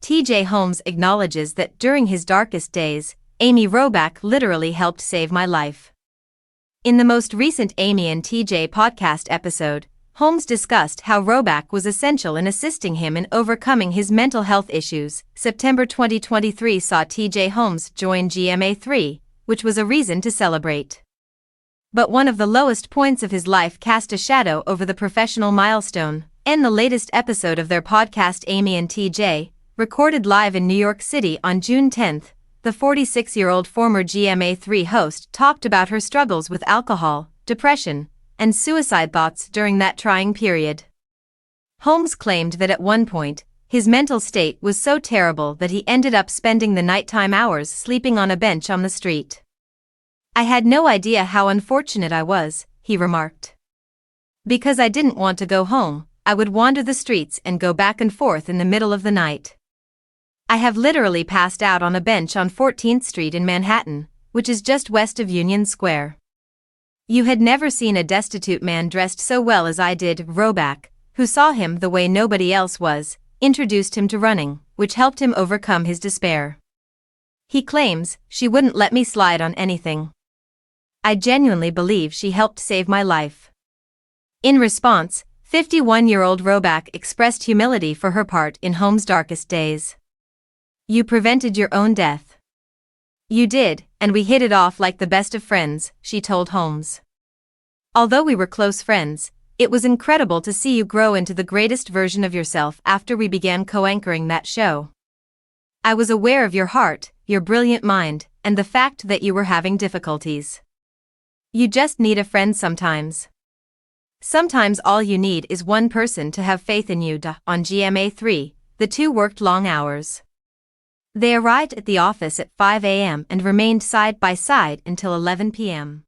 TJ Holmes acknowledges that during his darkest days, Amy Robach literally helped save my life. In the most recent Amy and TJ podcast episode, Holmes discussed how Robach was essential in assisting him in overcoming his mental health issues. September 2023 saw TJ Holmes join GMA3, which was a reason to celebrate. But one of the lowest points of his life cast a shadow over the professional milestone. In the latest episode of their podcast Amy and TJ, recorded live in New York City on June 10, the 46-year-old former GMA3 host talked about her struggles with alcohol, depression, and suicide thoughts during that trying period. Holmes claimed that at one point, his mental state was so terrible that he ended up spending the nighttime hours sleeping on a bench on the street. "I had no idea how unfortunate I was," he remarked. "Because I didn't want to go home, I would wander the streets and go back and forth in the middle of the night. I have literally passed out on a bench on 14th Street in Manhattan, which is just west of Union Square. You had never seen a destitute man dressed so well as I did." Robach, who saw him the way nobody else was, introduced him to running, which helped him overcome his despair. He claims, "She wouldn't let me slide on anything. I genuinely believe she helped save my life." In response, 51-year-old Robach expressed humility for her part in Holmes' darkest days. "You prevented your own death. You did, and we hit it off like the best of friends," she told Holmes. "Although we were close friends, it was incredible to see you grow into the greatest version of yourself after we began co-anchoring that show. I was aware of your heart, your brilliant mind, and the fact that you were having difficulties. You just need a friend sometimes. Sometimes all you need is one person to have faith in you." On GMA3, the two worked long hours. They arrived at the office at 5 a.m. and remained side by side until 11 p.m.